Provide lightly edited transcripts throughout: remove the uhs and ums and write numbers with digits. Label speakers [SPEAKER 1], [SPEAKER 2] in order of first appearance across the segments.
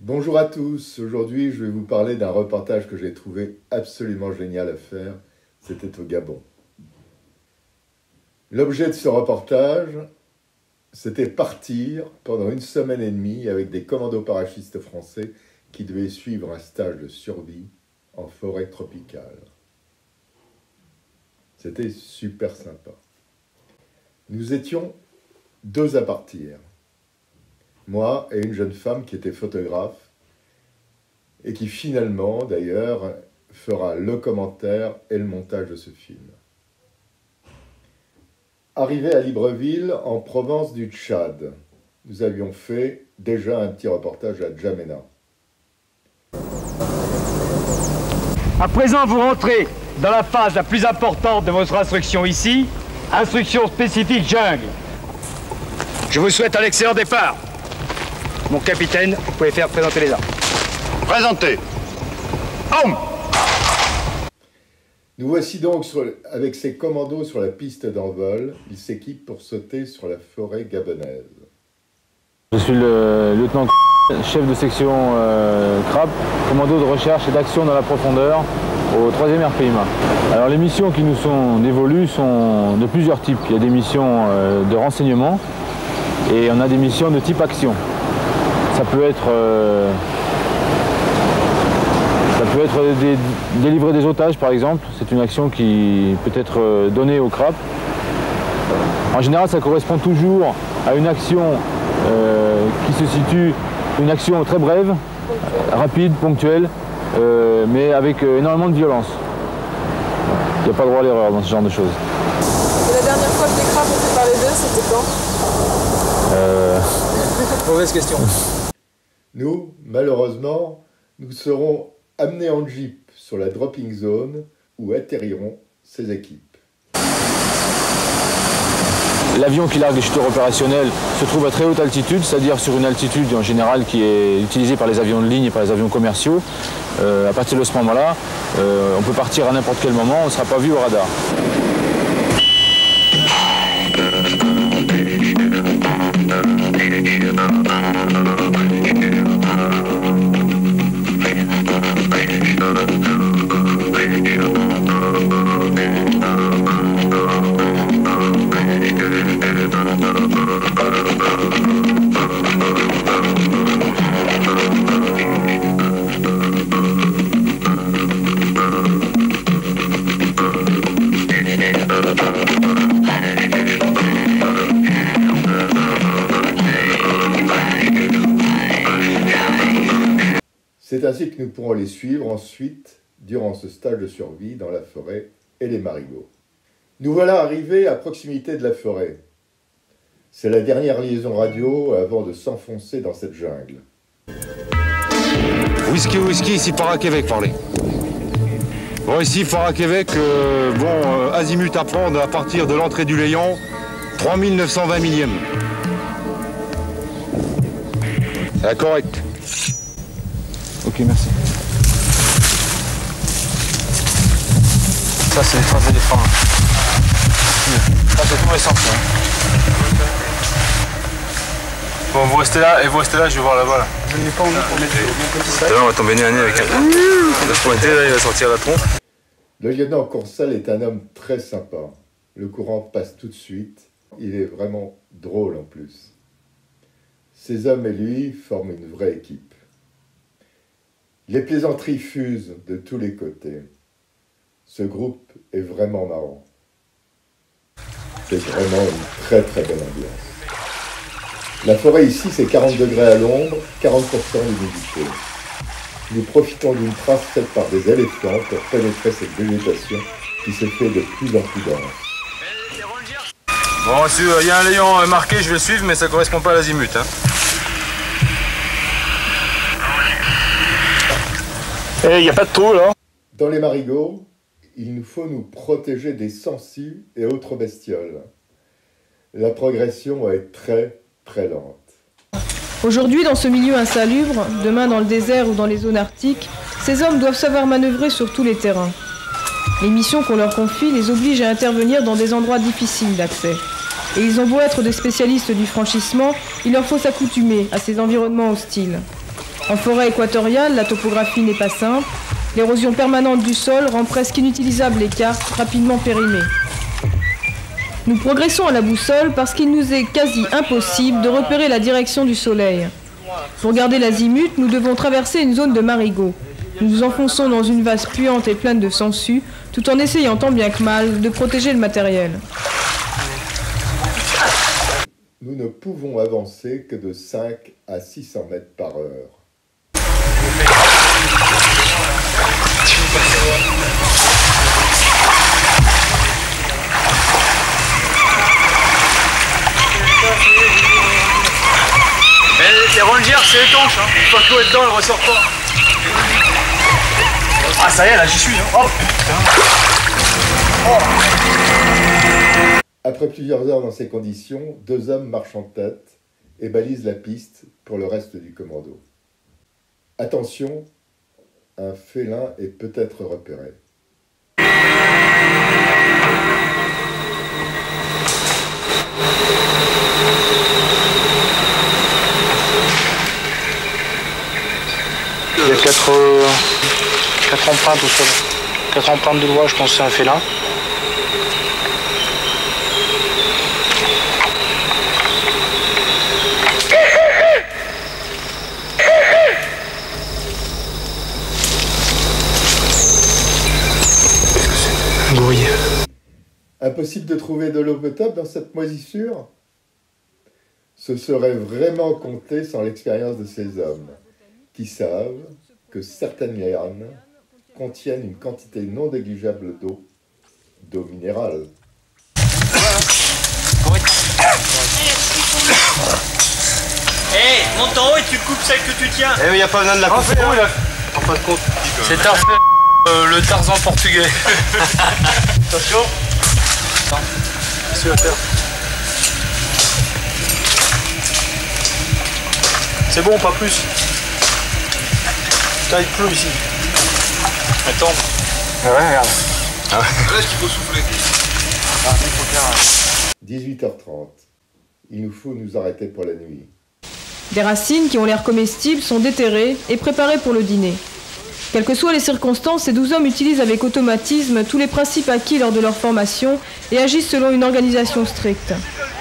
[SPEAKER 1] Bonjour à tous, aujourd'hui je vais vous parler d'un reportage que j'ai trouvé absolument génial à faire, c'était au Gabon. L'objet de ce reportage, c'était partir pendant 1 semaine et demie avec des commandos parachutistes français qui devaient suivre un stage de survie en forêt tropicale. C'était super sympa. Nous étions 2 à partir. Moi et une jeune femme qui était photographe et qui finalement, d'ailleurs, fera le commentaire et le montage de ce film. Arrivé à Libreville, en province du Tchad, nous avions fait déjà un petit reportage à N'Djamena.
[SPEAKER 2] À présent, vous rentrez dans la phase la plus importante de votre instruction ici, instruction spécifique jungle. Je vous souhaite un excellent départ. Mon capitaine, vous pouvez faire présenter les armes. Présentez. Homme.
[SPEAKER 1] Nous voici donc avec ces commandos sur la piste d'envol. Ils s'équipent pour sauter sur la forêt gabonaise.
[SPEAKER 3] Je suis le lieutenant chef de section CRAP, commando de recherche et d'action dans la profondeur au 3e RPIMA. Alors les missions qui nous sont dévolues sont de plusieurs types. Il y a des missions de renseignement et on a des missions de type action. Ça peut être délivrer des otages par exemple. C'est une action qui peut être donnée au CRAP. En général, ça correspond toujours à une action qui se situe, une action très brève, rapide, ponctuelle, mais avec énormément de violence. Il n'y a pas droit à l'erreur dans ce genre de choses.
[SPEAKER 4] Et la dernière fois que les crabes ont fait parler d'eux, c'était quand
[SPEAKER 5] Mauvaise question.
[SPEAKER 1] Nous, malheureusement, nous serons amenés en jeep sur la dropping zone où atterriront ces équipes.
[SPEAKER 3] L'avion qui largue les chuteurs opérationnels se trouve à très haute altitude, c'est-à-dire sur une altitude en général qui est utilisée par les avions de ligne et par les avions commerciaux. À partir de ce moment-là, on peut partir à n'importe quel moment, on ne sera pas vu au radar.
[SPEAKER 1] C'est ainsi que nous pourrons les suivre ensuite durant ce stage de survie dans la forêt et les marigots. Nous voilà arrivés à proximité de la forêt. C'est la dernière liaison radio avant de s'enfoncer dans cette jungle.
[SPEAKER 6] Whisky, ici Para-Québec, parlez. Bon, ici Para-Québec, azimut à prendre à partir de l'entrée du Léon, 3920 millième. C'est correct.
[SPEAKER 3] Ok, merci.
[SPEAKER 5] Ça, c'est les traces d'éléphants. Ça, c'est tout récent. Bon, vous restez là, et vous restez là, je vais voir là-bas. Je n'ai pas envie pour mettre
[SPEAKER 6] Tout à l'heure, on va tomber nez à nez avec un. On va se pointer, là, il va sortir la trompe.
[SPEAKER 1] Le lieutenant Coursal est un homme très sympa. Le courant passe tout de suite. Il est vraiment drôle en plus. Ces hommes et lui forment une vraie équipe. Les plaisanteries fusent de tous les côtés. Ce groupe est vraiment marrant. C'est vraiment une très très belle ambiance. La forêt ici, c'est 40 degrés à l'ombre, 40% d'humidité. Nous profitons d'une trace faite par des éléphants pour pénétrer cette végétation qui se fait de plus en plus dense.
[SPEAKER 5] Bon, il y a un Léon marqué, je vais le suivre, mais ça correspond pas à l'azimut.
[SPEAKER 2] Et il n'y a pas de trou là?
[SPEAKER 1] Dans les marigots, il nous faut nous protéger des sangsues et autres bestioles. La progression va être très très lente.
[SPEAKER 4] Aujourd'hui, dans ce milieu insalubre, demain dans le désert ou dans les zones arctiques, ces hommes doivent savoir manœuvrer sur tous les terrains. Les missions qu'on leur confie les obligent à intervenir dans des endroits difficiles d'accès. Et ils ont beau être des spécialistes du franchissement, il leur faut s'accoutumer à ces environnements hostiles. En forêt équatoriale, la topographie n'est pas simple. L'érosion permanente du sol rend presque inutilisables les cartes, rapidement périmées. Nous progressons à la boussole parce qu'il nous est quasi impossible de repérer la direction du soleil. Pour garder l'azimut, nous devons traverser une zone de marigots. Nous nous enfonçons dans une vase puante et pleine de sangsues, tout en essayant tant bien que mal de protéger le matériel.
[SPEAKER 1] Nous ne pouvons avancer que de 5 à 600 mètres par heure.
[SPEAKER 5] Les rangers, c'est étanche, hein. Une fois que l'eau est dedans, elle ressort pas. Ah, ça y est, là, j'y suis. Hein. Oh, putain. Oh.
[SPEAKER 1] Après plusieurs heures dans ces conditions, 2 hommes marchent en tête et balisent la piste pour le reste du commando. Attention, un félin est peut-être repéré.
[SPEAKER 7] Il y a 4 empreintes au sol. 4 empreintes de doigts, je pense que c'est un félin. Gorille.
[SPEAKER 1] Impossible de trouver de l'eau potable dans cette moisissure? Ce serait vraiment compter sans l'expérience de ces hommes, qui savent que certaines lianes contiennent une quantité non négligeable d'eau minérale.
[SPEAKER 8] Hey, monte en haut et tu coupes celle que tu tiens.
[SPEAKER 6] Eh mais y a pas besoin de la couper.
[SPEAKER 5] En fin de compte, c'est Tarzan, le Tarzan portugais. Attention. Qu'est-ce que tu vas faire? C'est bon, pas plus. Putain, il pleut ici. Attends.
[SPEAKER 7] Ouais, regarde.
[SPEAKER 6] Là, est-ce qu'il faut souffler?
[SPEAKER 1] 18h30. Il nous faut nous arrêter pour la nuit.
[SPEAKER 4] Des racines qui ont l'air comestibles sont déterrées et préparées pour le dîner. Quelles que soient les circonstances, ces 12 hommes utilisent avec automatisme tous les principes acquis lors de leur formation et agissent selon une organisation stricte.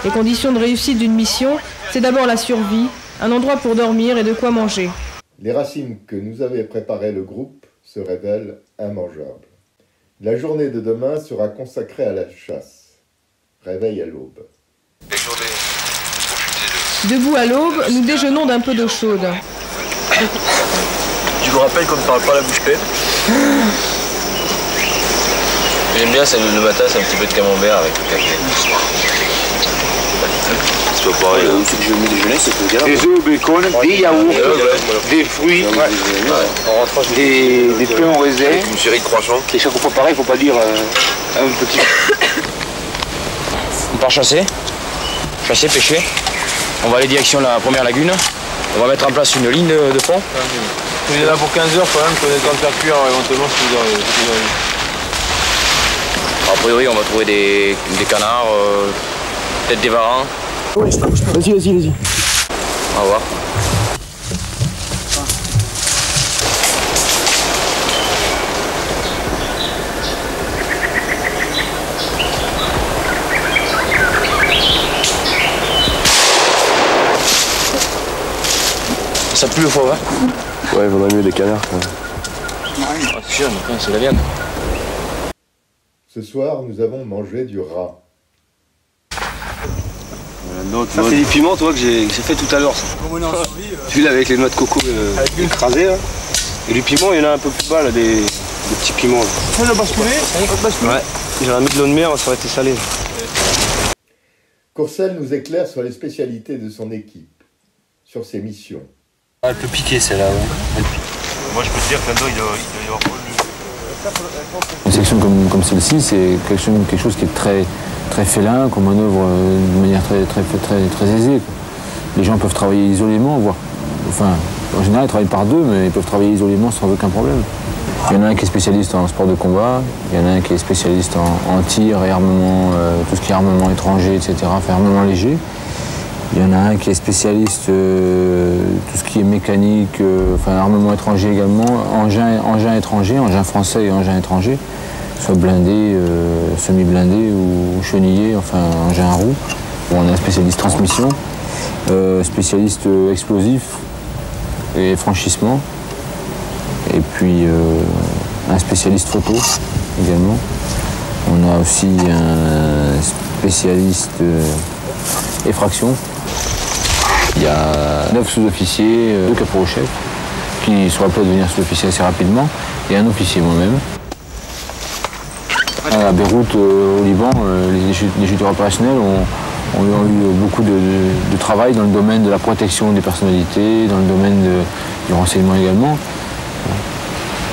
[SPEAKER 4] Les conditions de réussite d'une mission, c'est d'abord la survie, un endroit pour dormir et de quoi manger.
[SPEAKER 1] Les racines que nous avait préparées le groupe se révèlent immangeables. La journée de demain sera consacrée à la chasse. Réveil à l'aube.
[SPEAKER 4] Debout à l'aube, nous déjeunons d'un peu d'eau chaude.
[SPEAKER 5] Je vous rappelle qu'on ne parle pas la bouche pleine.
[SPEAKER 9] J'aime bien, c'est le matin, c'est un petit peu de camembert avec le café. C'est pas pareil. Ce que je vais déjeuner, c'est que le gars.
[SPEAKER 7] Des œufs, bacon, des yaourts, des fruits, des pains en raisin.
[SPEAKER 9] Une série de croissants.
[SPEAKER 7] Et chaque fois pareil, il ne faut pas dire un petit.
[SPEAKER 9] On part chasser, pêcher. On va aller direction la première lagune. On va mettre en place une ligne de pont.
[SPEAKER 5] On est là pour 15 heures quand même, qu'on est en train de faire cuire éventuellement si vous arrivez.
[SPEAKER 9] A priori, on va trouver des canards, peut-être des varans.
[SPEAKER 7] Vas-y.
[SPEAKER 9] On va voir. Ça pue le fauve, hein?
[SPEAKER 7] Ouais, il vaudrait mieux des canards.
[SPEAKER 9] Ah, c'est sûr, mais c'est la viande.
[SPEAKER 1] Ce soir, nous avons mangé du rat.
[SPEAKER 10] Ça c'est du piment, toi, que j'ai fait tout à l'heure. Celui-là avec les noix de coco écrasées. Là. Et du piment, il y en a un peu plus bas, là, des petits piments. Là.
[SPEAKER 5] Ça va basculer?
[SPEAKER 10] Ouais, j'aurais mis de l'eau de mer, ça aurait été salé.
[SPEAKER 1] Courcelles nous éclaire sur les spécialités de son équipe, sur ses missions.
[SPEAKER 10] Elle peut piquer celle-là, ouais.
[SPEAKER 6] Moi je peux te dire que là-dedans il doit y avoir
[SPEAKER 3] Une section comme celle-ci, c'est quelque chose qui est très félin, qu'on manœuvre de manière très aisée. Les gens peuvent travailler isolément, en général ils travaillent par deux, mais ils peuvent travailler isolément sans aucun problème. Il y en a un qui est spécialiste en sport de combat, il y en a un qui est spécialiste en tir et armement, tout ce qui est armement étranger, etc., armement léger. Il y en a un qui est spécialiste tout ce qui est mécanique, enfin armement étranger également, engin étranger, engin français et engin étranger, soit blindé, semi-blindé ou chenillé, enfin engin à roue. Bon, on a un spécialiste transmission, spécialiste explosif et franchissement, et puis un spécialiste photo également. On a aussi un spécialiste effraction. Il y a 9 sous-officiers, 2 caporaux-chefs, qui sont appelés à devenir sous-officiers assez rapidement, et un officier moi-même. À Beyrouth, au Liban, les chuteurs opérationnels ont eu beaucoup de travail dans le domaine de la protection des personnalités, dans le domaine du renseignement également.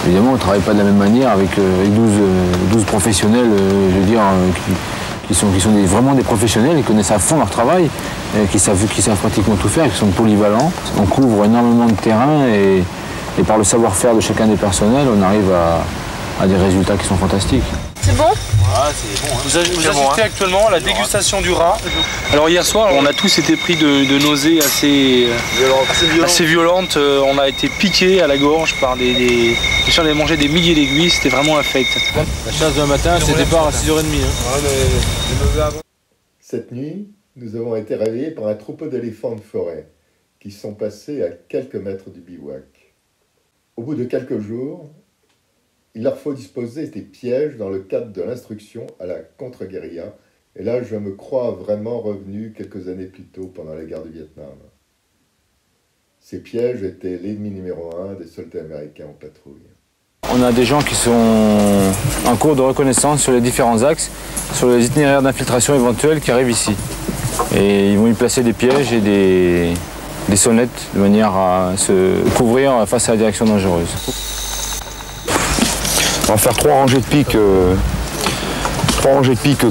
[SPEAKER 3] Évidemment, on ne travaille pas de la même manière avec 12 professionnels, je veux dire, qui sont vraiment des professionnels, ils connaissent à fond leur travail, qui savent pratiquement tout faire, qui sont polyvalents. On couvre énormément de terrain et par le savoir-faire de chacun des personnels, on arrive à des résultats qui sont fantastiques.
[SPEAKER 4] C'est bon?
[SPEAKER 5] Ah, c'est bon. Vous assistez actuellement à la dégustation du rat. Alors hier soir, on a tous été pris de nausées assez violentes. On a été piqués à la gorge par des gens qui avaient mangé des milliers d'aiguilles. C'était vraiment infect.
[SPEAKER 3] La chasse d'un matin, c'est départ à 6h30.
[SPEAKER 1] Cette nuit, nous avons été réveillés par un troupeau d'éléphants de forêt qui sont passés à quelques mètres du bivouac. Au bout de quelques jours, il leur faut disposer des pièges dans le cadre de l'instruction à la contre-guérilla. Et là, je me crois vraiment revenu quelques années plus tôt pendant la guerre du Vietnam. Ces pièges étaient l'ennemi numéro 1 des soldats américains en patrouille.
[SPEAKER 3] On a des gens qui sont en cours de reconnaissance sur les différents axes, sur les itinéraires d'infiltration éventuels qui arrivent ici. Et ils vont y placer des pièges et des sonnettes de manière à se couvrir face à la direction dangereuse.
[SPEAKER 6] On va faire 3 rangées de piques,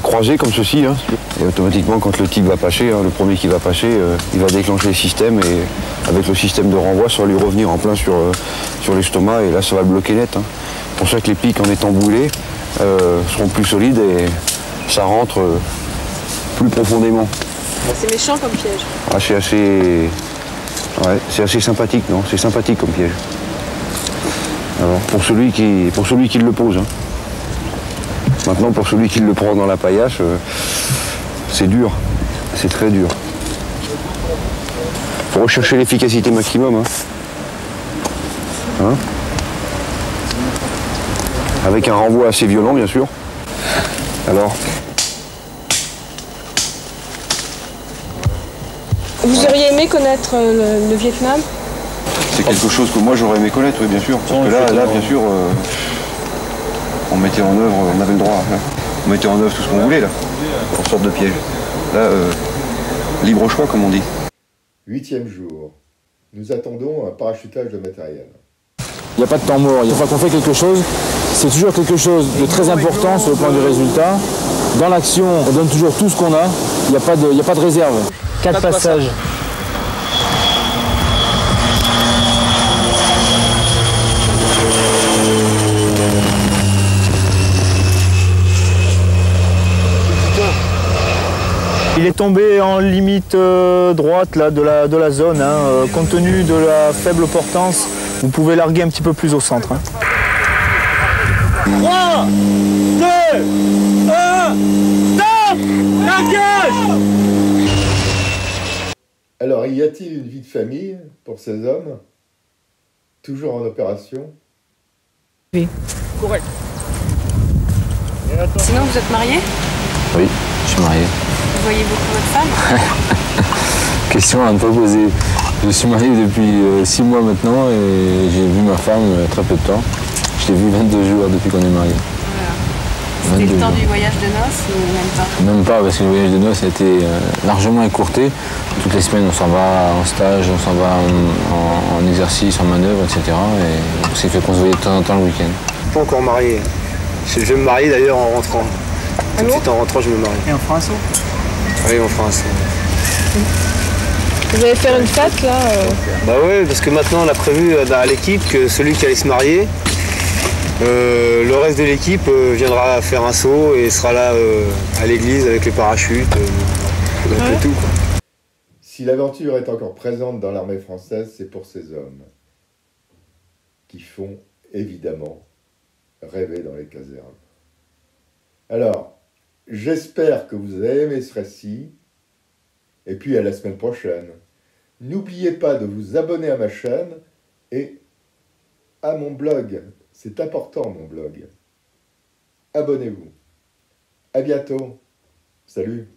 [SPEAKER 6] croisées comme ceci. Hein. Et automatiquement, quand le type va pâcher, le premier qui va pâcher, il va déclencher le système et avec le système de renvoi, ça va lui revenir en plein sur l'estomac et là, ça va le bloquer net. Hein. C'est pour ça que les piques, en étant boulées, seront plus solides et ça rentre plus profondément.
[SPEAKER 4] C'est méchant comme piège.
[SPEAKER 6] Ah, c'est assez sympathique, non? C'est sympathique comme piège. Alors, pour celui qui le pose. Hein. Maintenant, pour celui qui le prend dans la paillasse, c'est dur. C'est très dur. Il faut rechercher l'efficacité maximum. Hein. Hein? Avec un renvoi assez violent, bien sûr. Alors.
[SPEAKER 4] Vous auriez aimé connaître le Vietnam?
[SPEAKER 6] C'est quelque chose que moi j'aurais aimé connaître, oui, bien sûr. Parce que là bien sûr, on mettait en œuvre, on avait le droit. Hein. On mettait en œuvre tout ce qu'on voulait, là, en sorte de piège. Là, libre choix, comme on dit.
[SPEAKER 1] 8e jour. Nous attendons un parachutage de matériel.
[SPEAKER 3] Il n'y a pas de temps mort. Une fois qu'on fait quelque chose, c'est toujours quelque chose de très important sur le plan du résultat. Dans l'action, on donne toujours tout ce qu'on a. Il n'y a pas de réserve. 4 passages.
[SPEAKER 11] Il est tombé en limite droite là, de la zone. Hein. Compte tenu de la faible portance, vous pouvez larguer un petit peu plus au centre. Hein.
[SPEAKER 8] 3, 2, 1, stop! Largage!
[SPEAKER 1] Alors, y a-t-il une vie de famille pour ces hommes? Toujours en opération?
[SPEAKER 4] Oui.
[SPEAKER 5] Correct.
[SPEAKER 4] Sinon, vous êtes marié?
[SPEAKER 3] Oui, je suis marié.
[SPEAKER 4] Vous voyez beaucoup votre femme?
[SPEAKER 3] Question à ne pas poser. Je suis marié depuis 6 mois maintenant et j'ai vu ma femme très peu de temps. Je l'ai vue 22 jours depuis qu'on est mariés.
[SPEAKER 4] Voilà. C'était le temps du voyage de noces ou même pas? Même
[SPEAKER 3] pas, parce que le voyage de noces a été largement écourté. Toutes les semaines, on s'en va en stage, on s'en va en exercice, en manœuvre, etc. Et c'est fait qu'on se voyait de temps en temps le week-end.
[SPEAKER 10] Pas encore marié. Je vais me marier d'ailleurs en rentrant. Tout de suite en rentrant, je me marie.
[SPEAKER 11] Et on fera un saut?
[SPEAKER 10] Oui, on fera un saut.
[SPEAKER 4] Vous allez faire une fête là
[SPEAKER 10] Bah ouais, parce que maintenant on a prévu à l'équipe que celui qui allait se marier, le reste de l'équipe viendra faire un saut et sera là à l'église avec les parachutes, et tout quoi.
[SPEAKER 1] Si l'aventure est encore présente dans l'armée française, c'est pour ces hommes qui font évidemment rêver dans les casernes. Alors, j'espère que vous avez aimé ce récit, et puis à la semaine prochaine. N'oubliez pas de vous abonner à ma chaîne et à mon blog. C'est important, mon blog. Abonnez-vous. À bientôt. Salut.